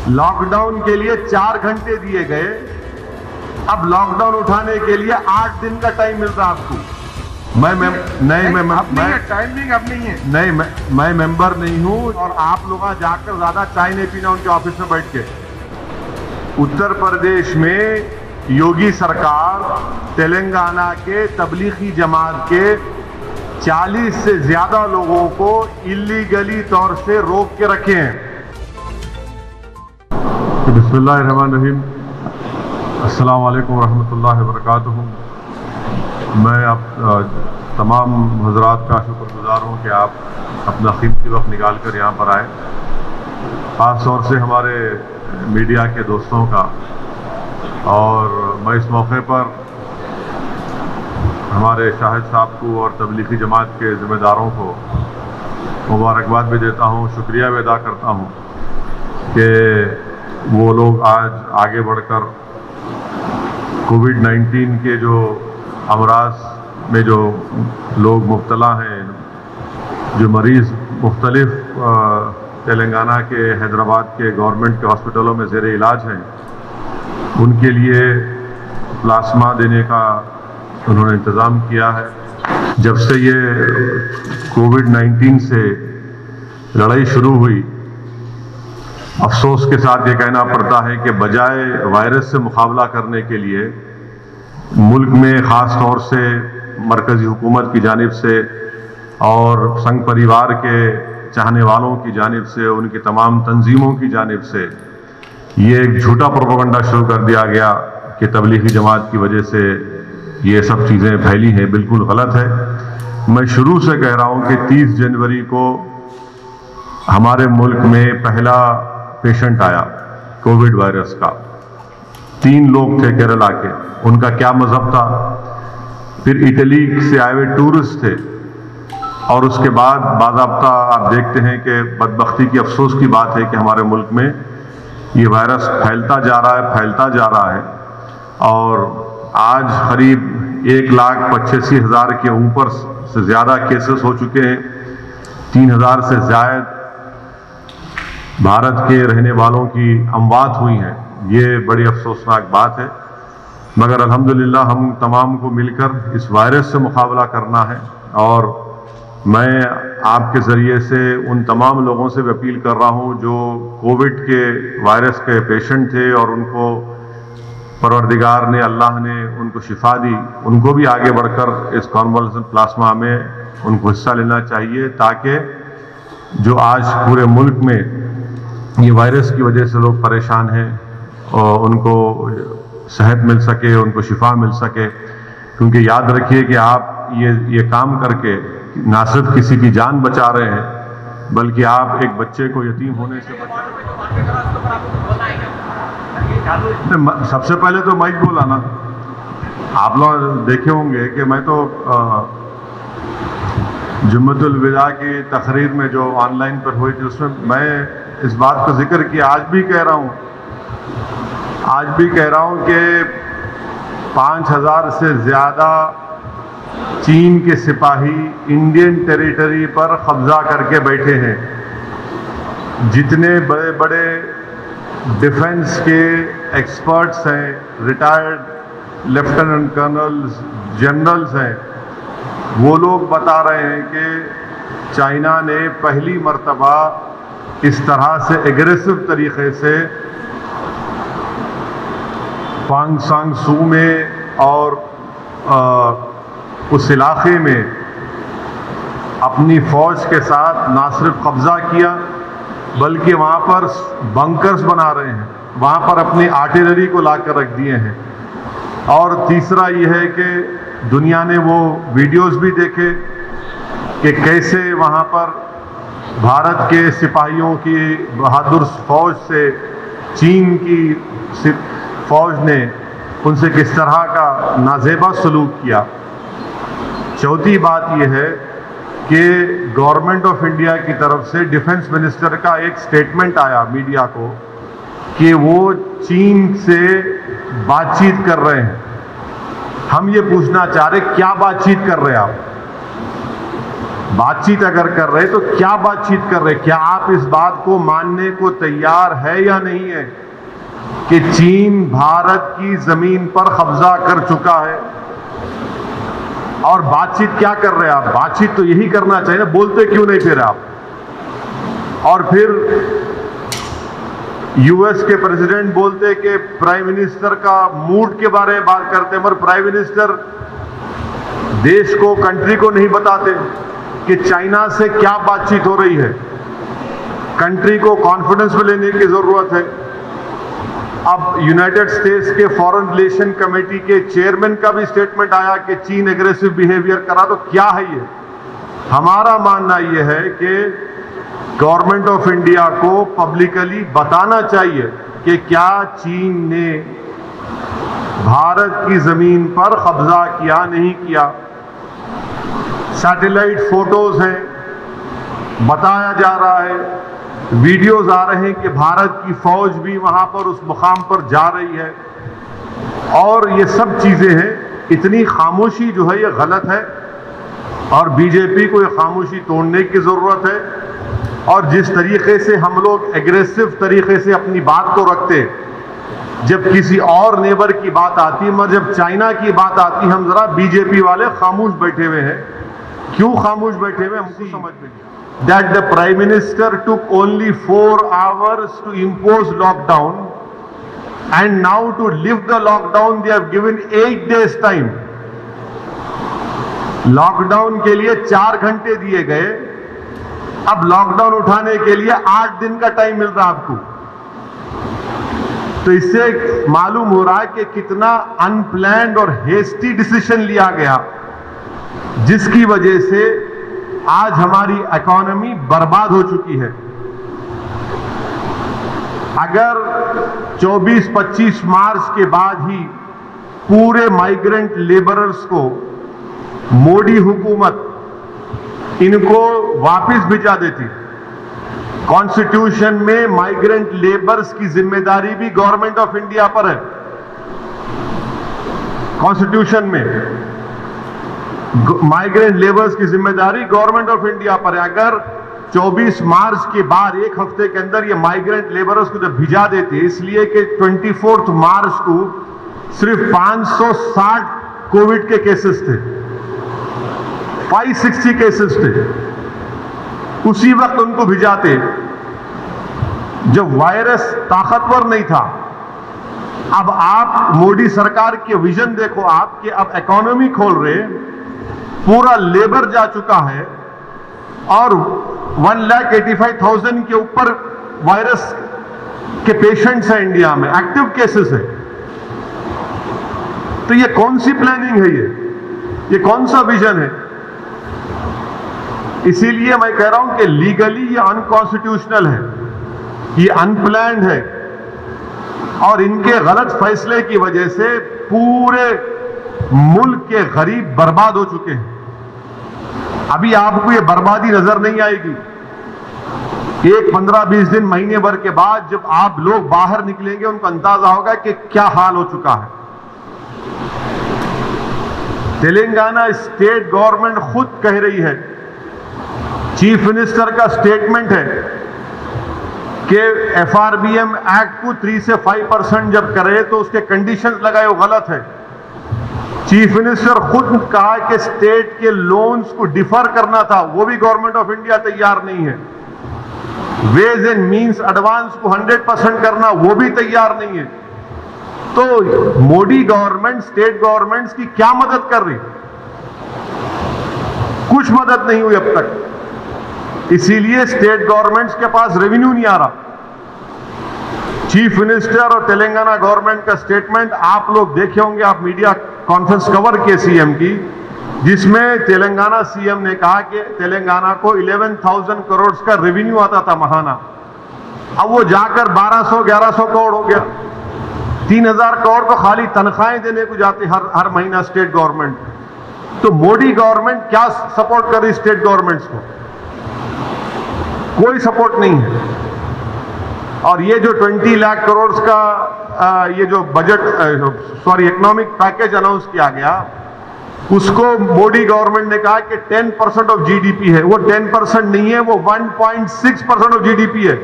Lockdown के लिए 4 घंटे दिए गए, अब लॉकडाउन उठाने के लिए 8 दिन का टाइम मिल रहा आपको। टाइमिंग अब नहीं है। नहीं, मैं मेंबर नहीं हूं और आप लोग जाकर ज्यादा चाय नहीं पीना उनके ऑफिस में बैठ के। उत्तर प्रदेश में योगी सरकार तेलंगाना के तबलीगी जमात के 40 से ज्यादा लोगों को इलीगली तौर से रोक के रखे हैं। बिस्मिल्लाहिर्रहमानिर्रहीम, अस्सलाम वालेकुम रहमतुल्लाहि व बरकातुहू। मैं आप तमाम हजरात का शुक्रगुजार हूँ कि आप अपना कीमती वक्त निकाल कर यहाँ पर आए। ख़ास तौर से हमारे मीडिया के दोस्तों का, और मैं इस मौके पर हमारे शाहिद साहब को और तबलीगी जमात के ज़िम्मेदारों को मुबारकबाद भी देता हूँ, शुक्रिया भी अदा करता हूँ कि वो लोग आज आगे बढ़कर कोविड-19 के जो अमराज में जो लोग मुब्तला हैं, जो मरीज़ मुख्तलिफ तेलंगाना के हैदराबाद के गवर्नमेंट के हॉस्पिटलों में ज़ेर इलाज हैं, उनके लिए प्लाज्मा देने का उन्होंने इंतज़ाम किया है। जब से ये कोविड-19 से लड़ाई शुरू हुई, अफसोस के साथ ये कहना पड़ता है कि बजाय वायरस से मुकाबला करने के लिए मुल्क में ख़ास तौर से मरकज़ी हुकूमत की जानिब से और संघ परिवार के चाहने वालों की जानिब से, उनकी तमाम तंजीमों की जानिब से ये एक झूठा प्रोपेगेंडा शुरू कर दिया गया कि तबलीगी जमात की वजह से ये सब चीज़ें फैली हैं। बिल्कुल गलत है। मैं शुरू से कह रहा हूँ कि 30 जनवरी को हमारे मुल्क में पहला पेशेंट आया कोविड वायरस का। 3 लोग थे केरला के, उनका क्या मजहब था। फिर इटली से आए हुए टूरिस्ट थे, और उसके बाद बाज़ाब्ता आप देखते हैं कि बदबख्ती की, अफसोस की बात है कि हमारे मुल्क में ये वायरस फैलता जा रहा है और आज करीब 1,85,000 के ऊपर से ज़्यादा केसेस हो चुके हैं। 3,000 से ज़्यादा भारत के रहने वालों की अमवात हुई हैं। ये बड़ी अफसोसनाक बात है, मगर अल्हम्दुलिल्लाह हम तमाम को मिलकर इस वायरस से मुकाबला करना है। और मैं आपके ज़रिए से उन तमाम लोगों से भी अपील कर रहा हूँ जो कोविड के वायरस के पेशेंट थे और उनको परवरदिगार ने, अल्लाह ने उनको शिफा दी, उनको भी आगे बढ़कर इस कॉन्वलेसेंट प्लाज्मा में उनको हिस्सा लेना चाहिए, ताकि जो आज पूरे मुल्क में ये वायरस की वजह से लोग परेशान हैं और उनको सेहत मिल सके, उनको शिफा मिल सके। क्योंकि याद रखिए कि आप ये काम करके ना सिर्फ किसी की जान बचा रहे हैं, बल्कि आप एक बच्चे को यतीम होने से बचा रहे हैं। सबसे पहले तो माइक बोला ना, आप लोग देखे होंगे कि मैं तो जुम्मतुल विदा की तकरीर में जो ऑनलाइन पर हुई थी, उसमें मैं इस बात का जिक्र किया। आज भी कह रहा हूँ कि 5,000 से ज़्यादा चीन के सिपाही इंडियन टेरिटरी पर कब्जा करके बैठे हैं। जितने बड़े बड़े डिफेंस के एक्सपर्ट्स हैं, रिटायर्ड लेफ्टिनेंट कर्नल्स, जनरल्स हैं, वो लोग बता रहे हैं कि चाइना ने पहली मर्तबा इस तरह से एग्रेसिव तरीके से क्वांगसांग सू में और उस इलाके में अपनी फौज के साथ ना सिर्फ कब्जा किया, बल्कि वहाँ पर बंकर्स बना रहे हैं, वहाँ पर अपनी आर्टिलरी को लाकर रख दिए हैं। और तीसरा ये है कि दुनिया ने वो वीडियोस भी देखे कि कैसे वहाँ पर भारत के सिपाहियों की बहादुर फौज से चीन की फौज ने उनसे किस तरह का नाजेबा सलूक किया। चौथी बात यह है कि गवर्नमेंट ऑफ इंडिया की तरफ से डिफेंस मिनिस्टर का एक स्टेटमेंट आया मीडिया को कि वो चीन से बातचीत कर रहे हैं। हम ये पूछना चाह रहे क्या बातचीत कर रहे हैं आप? बातचीत अगर कर रहे तो क्या बातचीत कर रहे? क्या आप इस बात को मानने को तैयार है या नहीं है कि चीन भारत की जमीन पर कब्जा कर चुका है? और बातचीत क्या कर रहे हैं आप? बातचीत तो यही करना चाहिए ना, बोलते क्यों नहीं फिर आप? और फिर यूएस के प्रेसिडेंट बोलते कि प्राइम मिनिस्टर का मूड के बारे में बात करते हैं, मगर प्राइम मिनिस्टर देश को, कंट्री को नहीं बताते कि चाइना से क्या बातचीत हो रही है। कंट्री को कॉन्फिडेंस में लेने की जरूरत है। अब यूनाइटेड स्टेट्स के फॉरेन रिलेशन कमेटी के चेयरमैन का भी स्टेटमेंट आया कि चीन एग्रेसिव बिहेवियर करा, तो क्या है ये? हमारा मानना ये है कि गवर्नमेंट ऑफ इंडिया को पब्लिकली बताना चाहिए कि क्या चीन ने भारत की जमीन पर कब्जा किया, नहीं किया। सैटेलाइट फोटोज हैं, बताया जा रहा है, वीडियोज आ रहे हैं कि भारत की फौज भी वहां पर उस मुकाम पर जा रही है, और ये सब चीजें हैं। इतनी खामोशी जो है ये गलत है, और बीजेपी को ये खामोशी तोड़ने की जरूरत है। और जिस तरीके से हम लोग एग्रेसिव तरीके से अपनी बात को रखते जब किसी और नेबर की बात आती है, मगर जब चाइना की बात आती है, हम जरा बीजेपी वाले खामोश बैठे हुए हैं। क्यों खामोश बैठे हुए हमको समझ में नहीं। That the Prime Minister took only 4 hours to impose lockdown, and now to lift the lockdown they have given 8 days time. Lockdown के लिए 4 घंटे दिए गए, अब लॉकडाउन उठाने के लिए 8 दिन का टाइम मिल रहा है आपको। तो इससे मालूम हो रहा है कि कितना अनप्लैन्ड और हेस्टी डिसीजन लिया गया, जिसकी वजह से आज हमारी इकोनॉमी बर्बाद हो चुकी है। अगर 24-25 मार्च के बाद ही पूरे माइग्रेंट लेबरर्स को मोदी हुकूमत इनको वापस भिजा देती, कॉन्स्टिट्यूशन में माइग्रेंट लेबर्स की जिम्मेदारी भी गवर्नमेंट ऑफ इंडिया पर है। कॉन्स्टिट्यूशन में माइग्रेंट लेबर्स की जिम्मेदारी गवर्नमेंट ऑफ इंडिया पर है। अगर 24 मार्च के बाद 1 हफ्ते के अंदर ये माइग्रेंट लेबर्स को जब भिजा देते, इसलिए कि 24 मार्च को सिर्फ 560 कोविड के केसेस थे, 560 केसेस थे, उसी वक्त उनको भिजाते जब वायरस ताकतवर नहीं था। अब आप मोदी सरकार के विजन देखो आप कि अब इकोनॉमी खोल रहे, पूरा लेबर जा चुका है, और 1,85,000 के ऊपर वायरस के पेशेंट्स हैं इंडिया में, एक्टिव केसेस है। तो ये कौन सी प्लानिंग है? ये कौन सा विजन है? इसीलिए मैं कह रहा हूं कि लीगली ये अनकॉन्स्टिट्यूशनल है, ये अनप्लैन्ड है, और इनके गलत फैसले की वजह से पूरे मुल्क के गरीब बर्बाद हो चुके हैं। अभी आपको ये बर्बादी नजर नहीं आएगी, 15-20 दिन, महीने भर के बाद जब आप लोग बाहर निकलेंगे उनको अंदाजा होगा कि क्या हाल हो चुका है। तेलंगाना स्टेट गवर्नमेंट खुद कह रही है, चीफ मिनिस्टर का स्टेटमेंट है कि एफआरबीएम एक्ट को 3 से 5% जब करे तो उसके कंडीशंस लगाए, वो गलत है। चीफ मिनिस्टर खुद कहा कि स्टेट के लोन्स को डिफर करना था, वो भी गवर्नमेंट ऑफ इंडिया तैयार नहीं है। वेज एंड मींस एडवांस को 100% करना, वो भी तैयार नहीं है। तो मोदी गवर्नमेंट स्टेट गवर्नमेंट्स की क्या मदद कर रही? कुछ मदद नहीं हुई अब तक। इसीलिए स्टेट गवर्नमेंट्स के पास रेवेन्यू नहीं आ रहा। चीफ मिनिस्टर और तेलंगाना गवर्नमेंट का स्टेटमेंट आप लोग देखे होंगे, आप मीडिया कॉन्फ्रेंस कवर के सीएम की, जिसमें तेलंगाना सीएम ने कहा कि तेलंगाना को 11,000 करोड़ का रेवेन्यू आता था महाना, अब वो जाकर 1200-1100 करोड़ हो गया। 3,000 करोड़ तो खाली तनख्वाहें देने को जाती हर महीना स्टेट गवर्नमेंट। तो मोदी गवर्नमेंट क्या सपोर्ट कर रही स्टेट गवर्नमेंट्स को? कोई सपोर्ट नहीं है। और ये जो 20 लाख करोड़ का ये जो बजट इकोनॉमिक पैकेज अनाउंस किया गया, उसको मोदी गवर्नमेंट ने कहा कि 10% ऑफ जीडीपी है। वो 10% नहीं है, वो 1.6% ऑफ जीडीपी है।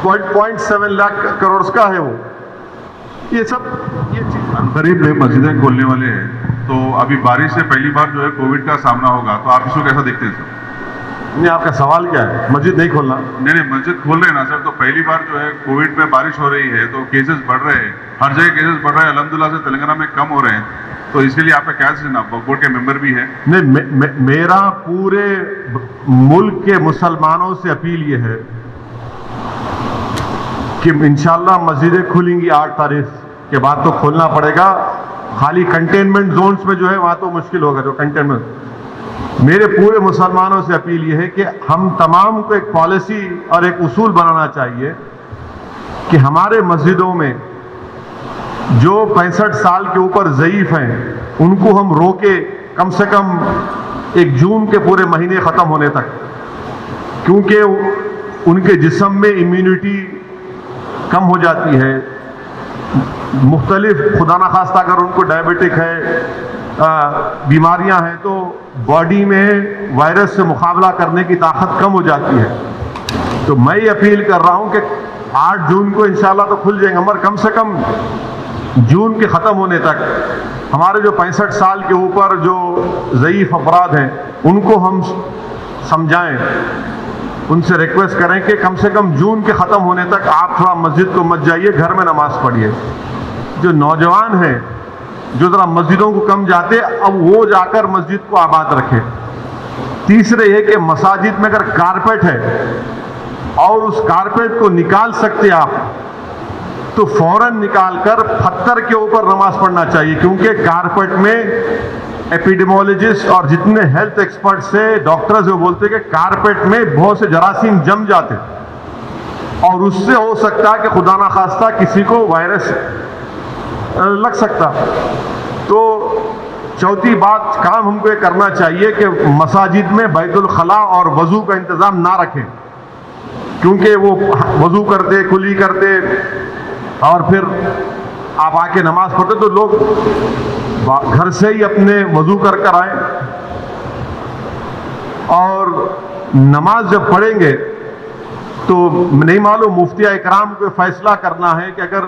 $0.7 लाख करोड़ का है वो। ये चीज अनकरीब में मस्जिदें खोलने वाले हैं, तो अभी बारिश से पहली बार जो है कोविड का सामना होगा, तो आप इसको कैसा देखते हैं सर? नहीं, आपका सवाल क्या है? मस्जिद नहीं खोलना? नहीं, मस्जिद खोल रहे हैं ना सर, तो पहली बार जो है कोविड में बारिश हो रही है, तो केसेस बढ़ रहे हैं, हर जगह केसेस बढ़ रहे हैं, अल्हम्दुलिल्लाह से तेलंगाना में कम हो रहे हैं, तो इसके लिए आपका क्या डिसीजन? आप बोर्ड के मेंबर भी हैं। नहीं, मेरा पूरे मुल्क के मुसलमानों से अपील ये है कि इंशाल्लाह मस्जिदें खुलेंगी 8 तारीख के बाद, तो खोलना पड़ेगा। खाली कंटेनमेंट जोन्स में जो है वहां तो मुश्किल होगा, जो कंटेनमेंट। मेरे पूरे मुसलमानों से अपील ये है कि हम तमाम को एक पॉलिसी और एक उसूल बनाना चाहिए कि हमारे मस्जिदों में जो 65 साल के ऊपर ज़ईफ हैं उनको हम रोके कम से कम 1 जून के पूरे महीने ख़त्म होने तक, क्योंकि उनके जिस्म में इम्यूनिटी कम हो जाती है। मुख्तलिफ खुदा न खास्ता अगर उनको डायबिटिक है, बीमारियां हैं, तो बॉडी में वायरस से मुकाबला करने की ताकत कम हो जाती है। तो मैं ये अपील कर रहा हूं कि 8 जून को इंशाल्लाह तो खुल जाएंगे, मगर कम से कम जून के ख़त्म होने तक हमारे जो 65 साल के ऊपर जो ज़ईफ़ अफराद हैं उनको हम समझाएं, उनसे रिक्वेस्ट करें कि कम से कम जून के ख़त्म होने तक आप थोड़ा मस्जिद को मत जाइए, घर में नमाज पढ़िए। जो नौजवान हैं जो ज़रा मस्जिदों को कम जाते, अब वो जाकर मस्जिद को आबाद रखें। तीसरे ये कि मसाजिद में अगर कारपेट है और उस कारपेट को निकाल सकते आप, तो फौरन निकालकर पत्थर के ऊपर नमाज पढ़ना चाहिए, क्योंकि कारपेट में एपिडेमोलॉजिस्ट और जितने हेल्थ एक्सपर्ट्स से डॉक्टर्स वो बोलते हैं कि कारपेट में बहुत से जरासीम जम जाते और उससे हो सकता है कि खुदा ना खास्ता किसी को वायरस लग सकता। तो चौथी बात काम हमको ये करना चाहिए कि मसाजिद में बैतुल खला और वजू का इंतज़ाम ना रखें, क्योंकि वो वजू करते, कुली करते और फिर आप आके नमाज पढ़ते, तो लोग घर से ही अपने वजू कर आए और नमाज जब पढ़ेंगे तो नहीं मालूम मुफ्ती इकराम को फैसला करना है कि अगर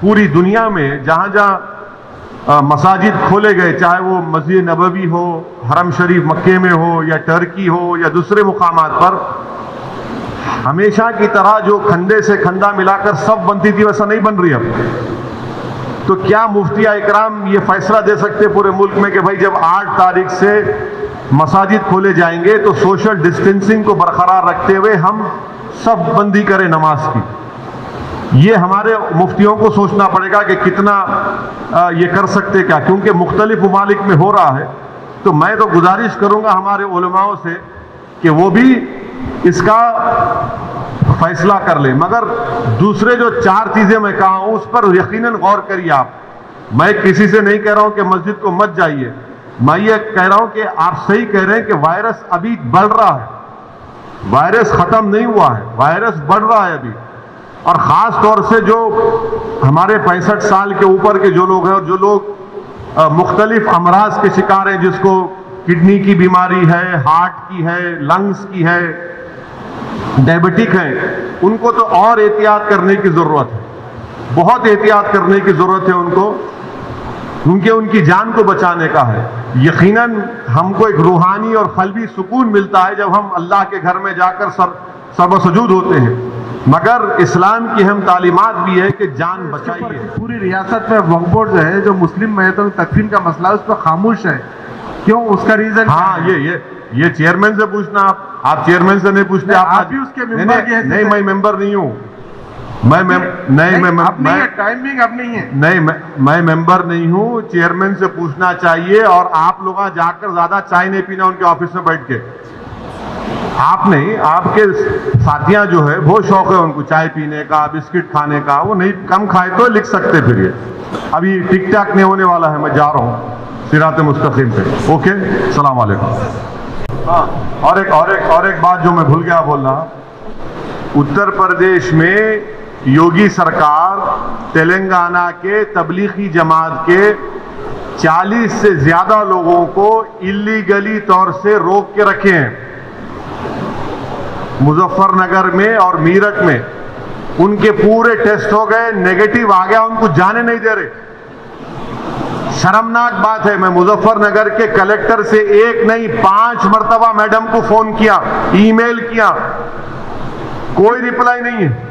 पूरी दुनिया में जहाँ जहाँ मसाजिद खोले गए, चाहे वो मस्जिद नबवी हो, हरम शरीफ मक्के में हो, या टर्की हो, या दूसरे मुकामात पर, हमेशा की तरह जो खंडे से खंडा मिलाकर सब बनती थी वैसा नहीं बन रही अब। तो क्या मुफ्ती इकराम ये फैसला दे सकते पूरे मुल्क में कि भाई जब 8 तारीख से मसाजिद खोले जाएंगे तो सोशल डिस्टेंसिंग को बरकरार रखते हुए हम सब बंदी करें नमाज की? ये हमारे मुफ्तियों को सोचना पड़ेगा कि कितना ये कर सकते क्या, क्योंकि मुख्तलिफ ममालिक में हो रहा है। तो मैं तो गुजारिश करूंगा हमारे उलमाओं से कि वो भी इसका फैसला कर ले, मगर दूसरे जो 4 चीजें मैं कहा हूं उस पर यकीनन गौर करिए आप। मैं किसी से नहीं कह रहा हूं कि मस्जिद को मत जाइए, मैं ये कह रहा हूं कि आप सही कह रहे हैं कि वायरस अभी बढ़ रहा है, वायरस खत्म नहीं हुआ है, वायरस बढ़ रहा है अभी। और ख़ास तौर से जो हमारे 65 साल के ऊपर के जो लोग हैं और जो लोग मुख्तलिफ अमराज के शिकार हैं, जिसको किडनी की बीमारी है, हार्ट की है, लंग्स की है, डायबिटिक हैं, उनको तो और एहतियात करने की ज़रूरत है, बहुत एहतियात करने की ज़रूरत है उनको, क्योंकि उनकी जान को बचाने का है। यकीनन हमको एक रूहानी और क़ल्बी सुकून मिलता है जब हम अल्लाह के घर में जाकर सर्वसजूद होते हैं, मगर इस्लाम की हम तालीमात भी है कि जान बचाइए। पूरी रियासत में वक्फ बोर्ड जो है, जो मुस्लिम मैतों की तकफीन का मसला है, उस पर खामोश है, क्यों? उसका रीजन? हाँ, ये चेयरमैन से पूछना आप चेयरमैन से नहीं पूछते। आप भी उसके मेंबर के हैं? नहीं, मैं मेंबर नहीं हूँ, मैं मेंबर नहीं हूँ। चेयरमैन से पूछना चाहिए, और आप लोग जाकर ज्यादा चाय नहीं पीना उनके ऑफिस में बैठ के। आप नहीं, आपके साथियां जो है बहुत शौक है उनको चाय पीने का, बिस्किट खाने का, वो नहीं कम खाए तो लिख सकते। फिर ये अभी टिक टाक नहीं होने वाला है, मैं जा रहा हूँ सिरात मुस्तकीम पे। ओके, सलाम वालेकुम। हाँ, और एक बात जो मैं भूल गया बोलना, उत्तर प्रदेश में योगी सरकार तेलंगाना के तबलीगी जमात के 40 से ज्यादा लोगों को इलीगली तौर से रोक के रखे हैं। मुजफ्फरनगर में और मीरठ में उनके पूरे टेस्ट हो गए, नेगेटिव आ गया, उनको जाने नहीं दे रहे। शर्मनाक बात है। मैं मुजफ्फरनगर के कलेक्टर से एक नहीं 5 मर्तबा मैडम को फोन किया, ईमेल किया, कोई रिप्लाई नहीं है।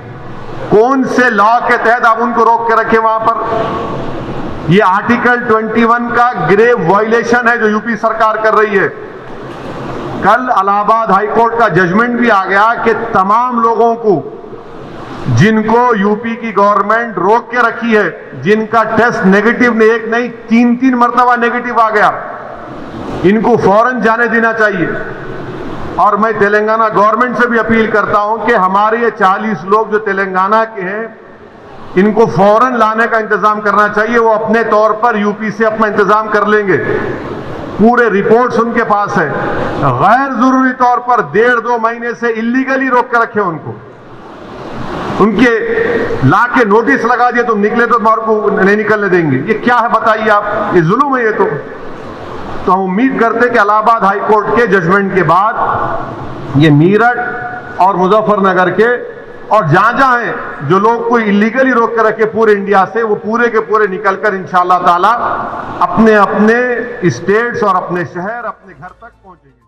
कौन से लॉ के तहत आप उनको रोक के रखे वहां पर? ये आर्टिकल 21 का ग्रेव वायलेशन है जो यूपी सरकार कर रही है। कल इलाहाबाद हाईकोर्ट का जजमेंट भी आ गया कि तमाम लोगों को जिनको यूपी की गवर्नमेंट रोक के रखी है, जिनका टेस्ट नेगेटिव ने एक नहीं 3-3 मर्तबा नेगेटिव आ गया, इनको फौरन जाने देना चाहिए। और मैं तेलंगाना गवर्नमेंट से भी अपील करता हूं कि हमारे ये 40 लोग जो तेलंगाना के हैं, इनको फौरन लाने का इंतजाम करना चाहिए। वो अपने तौर पर यूपी से अपना इंतजाम कर लेंगे। पूरे रिपोर्ट्स उनके पास है। गैर जरूरी तौर पर 1.5-2 महीने से इलीगली रोक के रखे उनको, उनके ला के नोटिस लगा दिए, तुम निकले तो तुम्हारे को नहीं निकलने देंगे। ये क्या है बताइए आप? ये जुल्म है ये तो हम उम्मीद करते कि इलाहाबाद हाईकोर्ट के जजमेंट के बाद ये मीरठ और मुजफ्फरनगर के और जहां है जो लोग कोई इलीगली रोक कर रखे पूरे इंडिया से, वो पूरे के पूरे निकलकर इंशाअल्लाह ताला अपने अपने स्टेट्स और अपने शहर, अपने घर तक पहुंचेंगे।